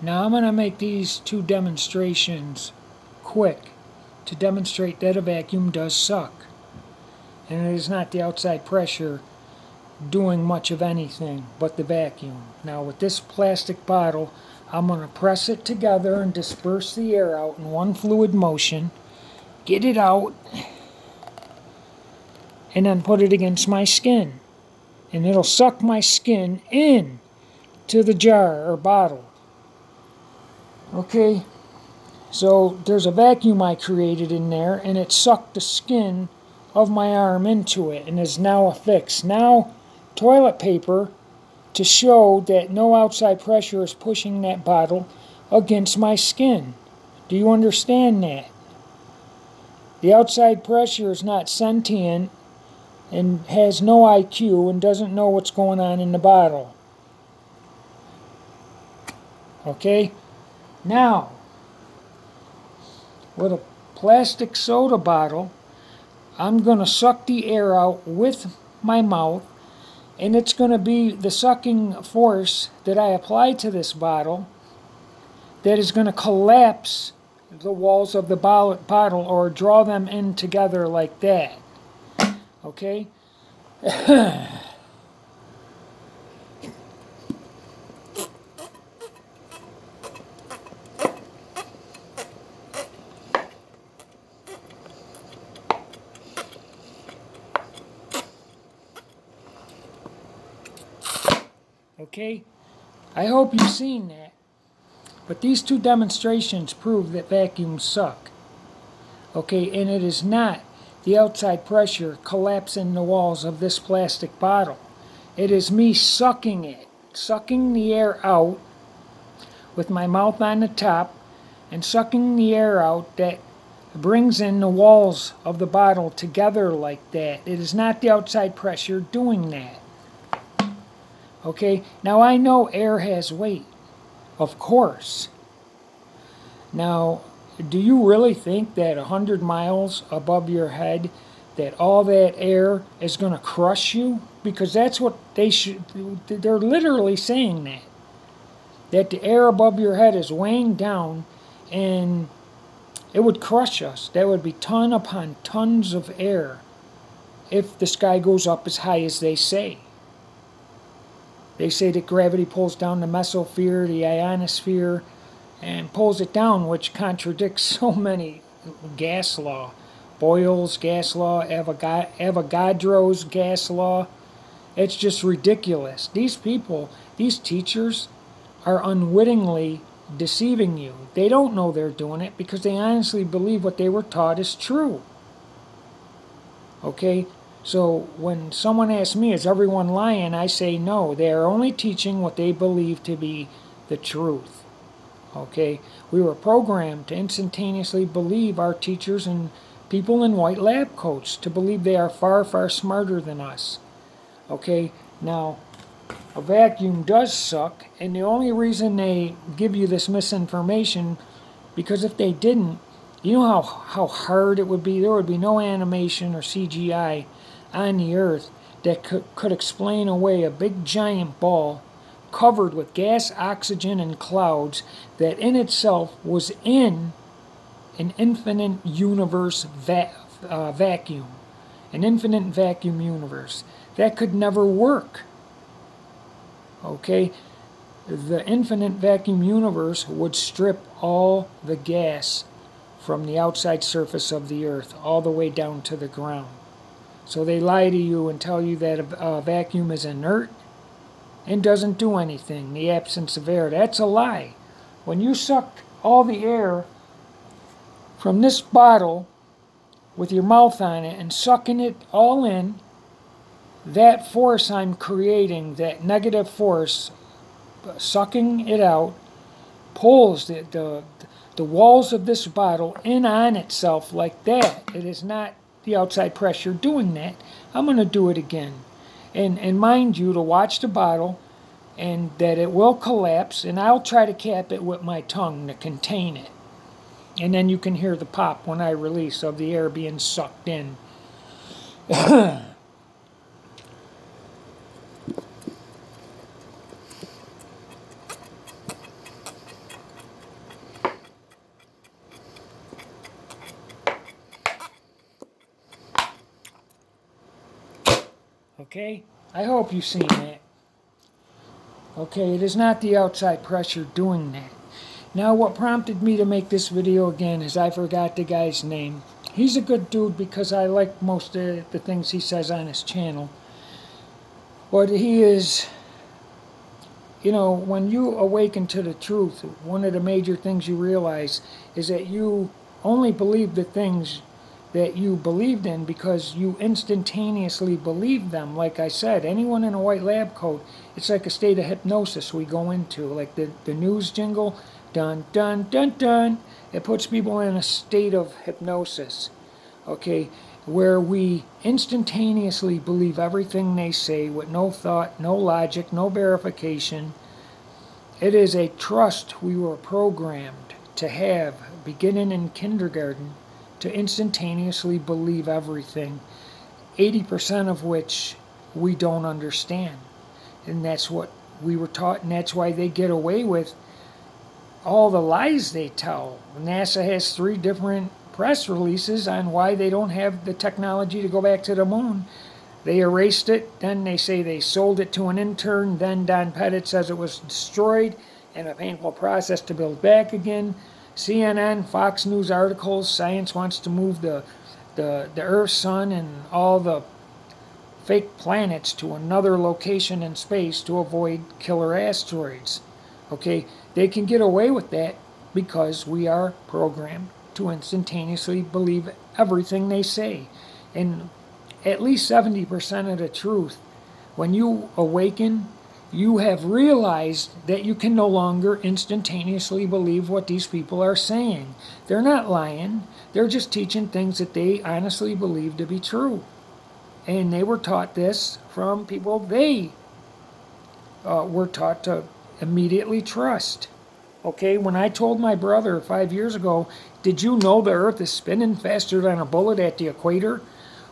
Now I'm going to make these two demonstrations quick to demonstrate that a vacuum does suck. And it is not the outside pressure doing much of anything but the vacuum. Now with this plastic bottle, I'm going to press it together and disperse the air out in one fluid motion, get it out, and then put it against my skin. And it'll suck my skin in to the jar or bottle. Okay, so there's a vacuum I created in there, and it sucked the skin of my arm into it and is now affixed. Now, toilet paper to show that no outside pressure is pushing that bottle against my skin. Do you understand that? The outside pressure is not sentient and has no IQ and doesn't know what's going on in the bottle. Okay? Now, with a plastic soda bottle, I'm going to suck the air out with my mouth, and it's going to be the sucking force that I apply to this bottle that is going to collapse the walls of the bottle or draw them in together like that. Okay? Okay? I hope you've seen that. But these two demonstrations prove that vacuums suck. Okay, and it is not the outside pressure collapsing the walls of this plastic bottle. It is me sucking it, sucking the air out with my mouth on the top and sucking the air out that brings in the walls of the bottle together like that. It is not the outside pressure doing that. Okay, now I know air has weight, of course. Now, do you really think that 100 miles above your head that all that air is going to crush you? Because that's what they're literally saying that the air above your head is weighing down and it would crush us. That would be ton upon tons of air if the sky goes up as high as they say. They say that gravity pulls down the mesosphere, the ionosphere, and pulls it down, which contradicts so many gas law. Boyle's gas law, Avogadro's gas law. It's just ridiculous. These people, these teachers, are unwittingly deceiving you. They don't know they're doing it because they honestly believe what they were taught is true. Okay? So when someone asks me, is everyone lying? I say no. They are only teaching what they believe to be the truth. Okay? We were programmed to instantaneously believe our teachers and people in white lab coats, to believe they are far, far smarter than us. Okay? Now, a vacuum does suck, and the only reason they give you this misinformation, because if they didn't, you know how hard it would be? There would be no animation or CGI on the earth that could explain away a big giant ball covered with gas, oxygen, and clouds that in itself was in an infinite universe vacuum. An infinite vacuum universe. That could never work. Okay? The infinite vacuum universe would strip all the gas from the outside surface of the earth all the way down to the ground. So they lie to you and tell you that a vacuum is inert and doesn't do anything, the absence of air. That's a lie. When you suck all the air from this bottle with your mouth on it and sucking it all in, that force I'm creating, that negative force, sucking it out, pulls the walls of this bottle in on itself like that. It is not the outside pressure doing that. I'm going to do it again. And mind you, to watch the bottle, and that it will collapse, and I'll try to cap it with my tongue to contain it. And then you can hear the pop when I release of the air being sucked in. Okay? I hope you've seen that. Okay, it is not the outside pressure doing that. Now, what prompted me to make this video again is I forgot the guy's name. He's a good dude because I like most of the things he says on his channel. But he is, you know, when you awaken to the truth, one of the major things you realize is that you only believe the things that you believed in because you instantaneously believe them. Like I said, anyone in a white lab coat, it's like a state of hypnosis we go into. Like the news jingle, dun, dun, dun, dun. It puts people in a state of hypnosis, okay, where we instantaneously believe everything they say with no thought, no logic, no verification. It is a trust we were programmed to have beginning in kindergarten, to instantaneously believe everything, 80% of which we don't understand. And that's what we were taught, and that's why they get away with all the lies they tell. NASA has 3 different press releases on why they don't have the technology to go back to the moon. They erased it, then they say they sold it to an intern, then Don Pettit says it was destroyed and a painful process to build back again. CNN, Fox News articles, science wants to move the Earth, Sun, and all the fake planets to another location in space to avoid killer asteroids. Okay, they can get away with that because we are programmed to instantaneously believe everything they say. And at least 70% of the truth, when you awaken, you have realized that you can no longer instantaneously believe what these people are saying. They're not lying. They're just teaching things that they honestly believe to be true. And they were taught this from people they were taught to immediately trust. Okay, when I told my brother 5 years ago, did you know the Earth is spinning faster than a bullet at the equator?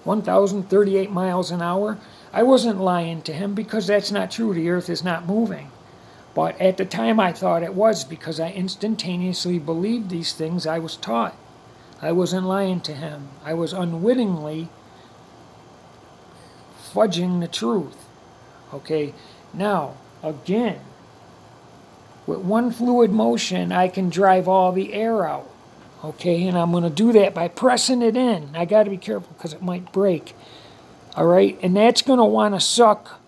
1,038 miles an hour? I wasn't lying to him because that's not true. The Earth is not moving. But at the time I thought it was because I instantaneously believed these things I was taught. I wasn't lying to him. I was unwittingly fudging the truth. Okay, now, again, with one fluid motion, I can drive all the air out. Okay, and I'm going to do that by pressing it in. I got to be careful because it might break. All right, and that's going to want to suck.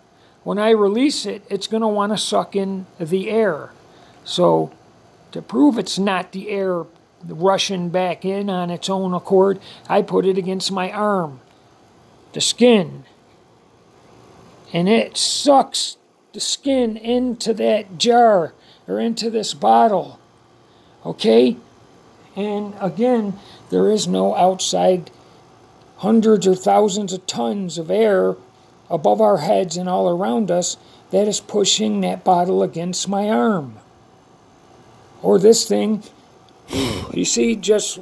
When I release it, it's going to want to suck in the air. So to prove it's not the air rushing back in on its own accord, I put it against my arm, the skin. And it sucks the skin into that jar or into this bottle. Okay? And again, there is no outside hundreds or thousands of tons of air above our heads and all around us that is pushing that bottle against my arm. Or this thing, you see, just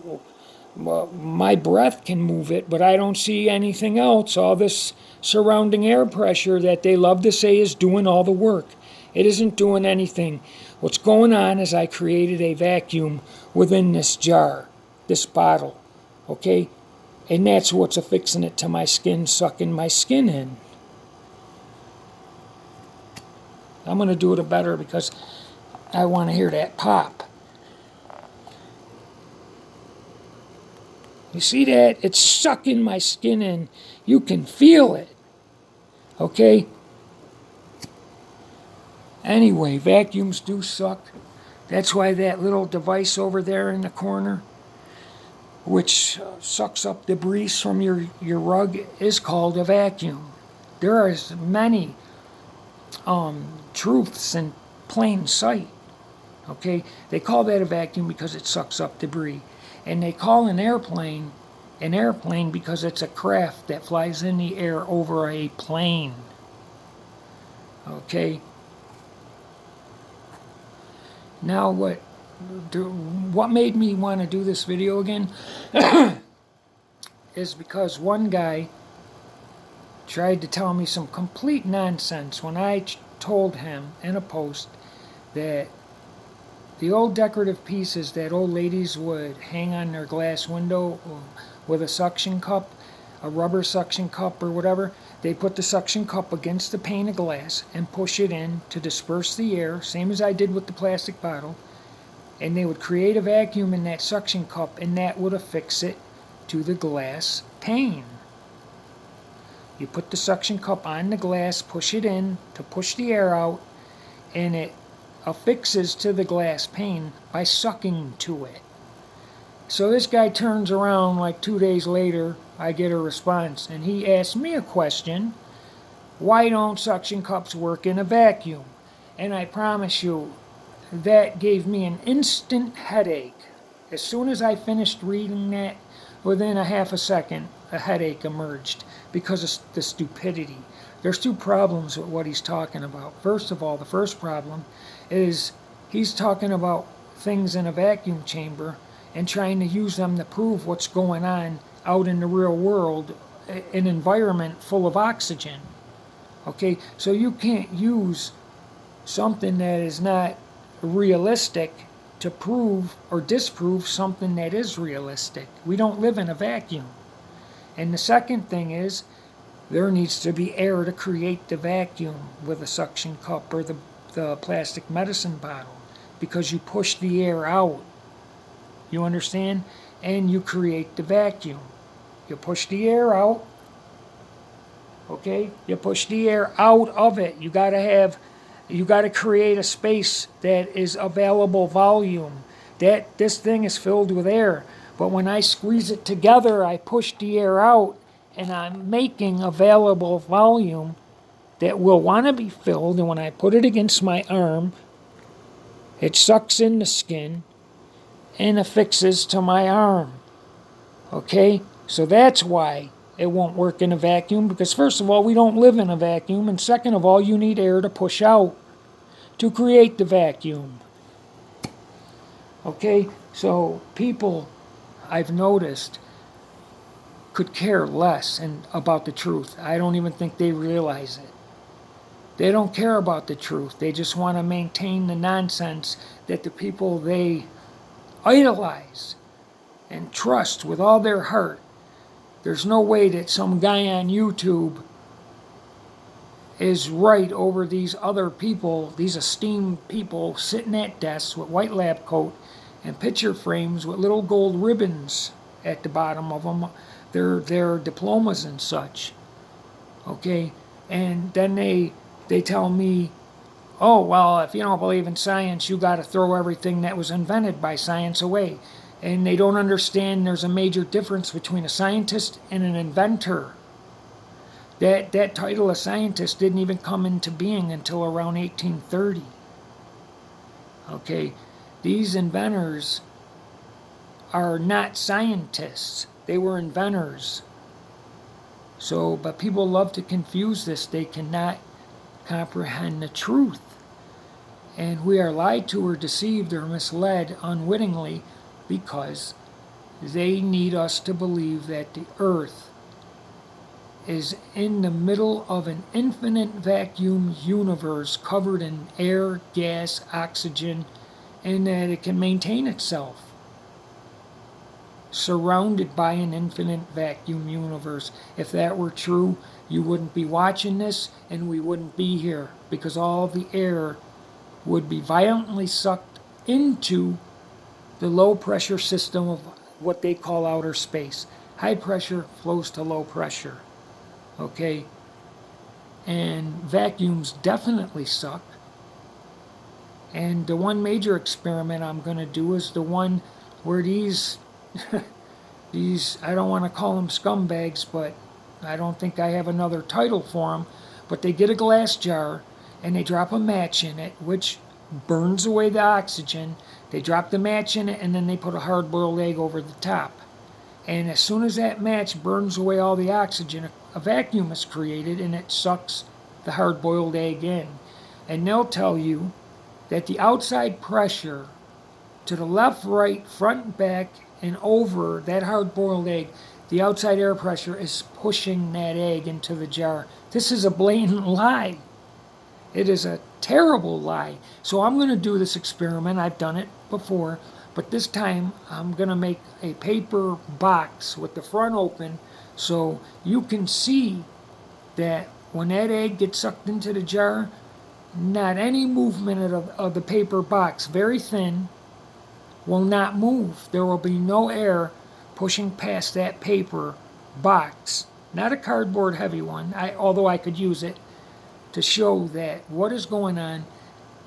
my breath can move it, but I don't see anything else. All this surrounding air pressure that they love to say is doing all the work. It isn't doing anything. What's going on is I created a vacuum within this jar, this bottle, okay? And that's what's affixing it to my skin, sucking my skin in. I'm going to do it better because I want to hear that pop. You see that? It's sucking my skin in. You can feel it. Okay? Anyway, vacuums do suck. That's why that little device over there in the corner, which sucks up debris from your rug, is called a vacuum. There are many truths in plain sight. Okay? They call that a vacuum because it sucks up debris. And they call an airplane because it's a craft that flies in the air over a plane. Okay? Now what made me want to do this video again is because one guy tried to tell me some complete nonsense when I told him in a post that the old decorative pieces that old ladies would hang on their glass window with a suction cup, a rubber suction cup or whatever, they put the suction cup against the pane of glass and push it in to disperse the air, same as I did with the plastic bottle, and they would create a vacuum in that suction cup, and that would affix it to the glass pane. You put the suction cup on the glass, push it in to push the air out, and it affixes to the glass pane by sucking to it. So this guy turns around like 2 days later, I get a response, and he asks me a question: why don't suction cups work in a vacuum? And I promise you, that gave me an instant headache. As soon as I finished reading that, within a half a second, a headache emerged because of the stupidity. There's two problems with what he's talking about. First of all, the first problem is he's talking about things in a vacuum chamber and trying to use them to prove what's going on out in the real world, an environment full of oxygen. Okay, so you can't use something that is not realistic to prove or disprove something that is realistic. We don't live in a vacuum. And the second thing is, there needs to be air to create the vacuum with a suction cup or the plastic medicine bottle, because you push the air out. You understand? And you create the vacuum. You push the air out. Okay? You push the air out of it. You got to create a space that is available volume. That this thing is filled with air. But when I squeeze it together, I push the air out, and I'm making available volume that will want to be filled. And when I put it against my arm, it sucks in the skin and affixes to my arm. Okay? So that's why it won't work in a vacuum, because first of all, we don't live in a vacuum, and second of all, you need air to push out to create the vacuum. Okay? So people, I've noticed, could care less about the truth. I don't even think they realize it. They don't care about the truth. They just want to maintain the nonsense that the people they idolize and trust with all their heart. There's no way that some guy on YouTube is right over these other people, these esteemed people sitting at desks with white lab coat and picture frames with little gold ribbons at the bottom of them, their diplomas and such. Okay? And then they tell me, oh, well, if you don't believe in science, you got to throw everything that was invented by science away. And they don't understand there's a major difference between a scientist and an inventor. That title of scientist didn't even come into being until around 1830. Okay, these inventors are not scientists. They were inventors. So, but people love to confuse this. They cannot comprehend the truth. And we are lied to or deceived or misled unwittingly because they need us to believe that the earth is in the middle of an infinite vacuum universe covered in air, gas, oxygen, and that it can maintain itself, surrounded by an infinite vacuum universe. If that were true, you wouldn't be watching this, and we wouldn't be here, because all the air would be violently sucked into the low pressure system of what they call outer space. High pressure flows to low pressure. Okay? And vacuums definitely suck. And the one major experiment I'm going to do is the one where these, I don't want to call them scumbags, but I don't think I have another title for them, but they get a glass jar and they drop a match in it, which burns away the oxygen. They drop the match in it, and then they put a hard-boiled egg over the top. And as soon as that match burns away all the oxygen, a vacuum is created, and it sucks the hard-boiled egg in. And they'll tell you that the outside pressure to the left, right, front, and back, and over that hard-boiled egg, the outside air pressure is pushing that egg into the jar. This is a blatant lie. It is a terrible lie. So I'm going to do this experiment. I've done it before, but this time I'm going to make a paper box with the front open So you can see that when that egg gets sucked into the jar, not any movement of the paper box, very thin, will not move. There will be no air pushing past that paper box. Not a cardboard heavy one, although I could use it to show that what is going on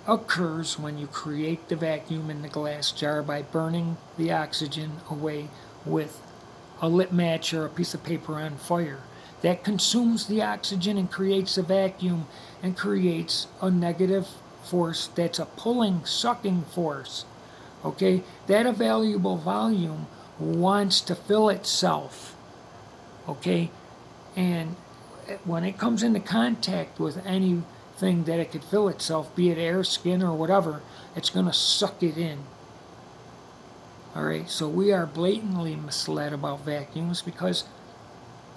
occurs when you create the vacuum in the glass jar by burning the oxygen away with a lit match or a piece of paper on fire. That consumes the oxygen and creates a vacuum and creates a negative force that's a pulling, sucking force. Okay? That available volume wants to fill itself. Okay? And when it comes into contact with anything that it could fill itself, be it air, skin, or whatever, it's going to suck it in. Alright, so we are blatantly misled about vacuums because,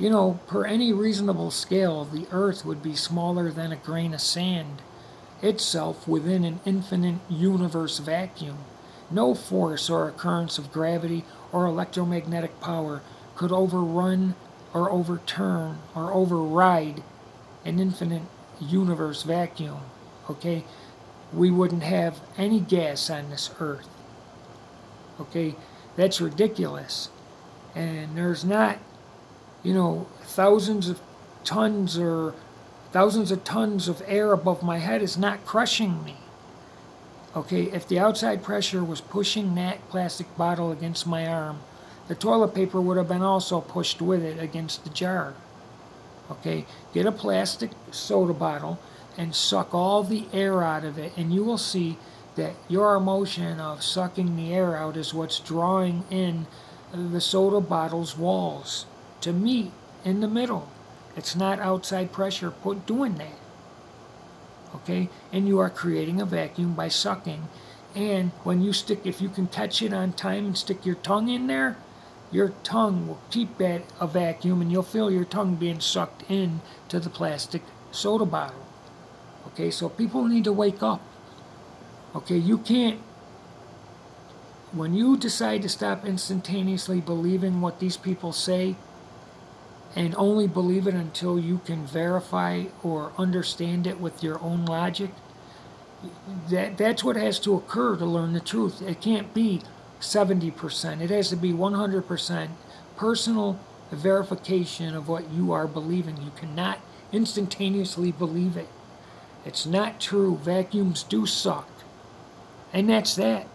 you know, per any reasonable scale, the Earth would be smaller than a grain of sand itself within an infinite universe vacuum. No force or occurrence of gravity or electromagnetic power could overrun or overturn or override an infinite universe vacuum. Okay? We wouldn't have any gas on this Earth. Okay? That's ridiculous. And there's not, you know, thousands of tons of air above my head is not crushing me. Okay, if the outside pressure was pushing that plastic bottle against my arm, the toilet paper would have been also pushed with it against the jar. Okay, get a plastic soda bottle and suck all the air out of it, and you will see that your motion of sucking the air out is what's drawing in the soda bottle's walls to meet in the middle. It's not outside pressure doing that. Okay, and you are creating a vacuum by sucking. And when you if you can catch it on time and stick your tongue in there, your tongue will keep that a vacuum, and you'll feel your tongue being sucked in to the plastic soda bottle. Okay, so people need to wake up. Okay, you can't, when you decide to stop instantaneously believing what these people say, and only believe it until you can verify or understand it with your own logic, that's what has to occur to learn the truth. It can't be 70%. It has to be 100% personal verification of what you are believing. You cannot instantaneously believe it. It's not true. Vacuums do suck. And that's that.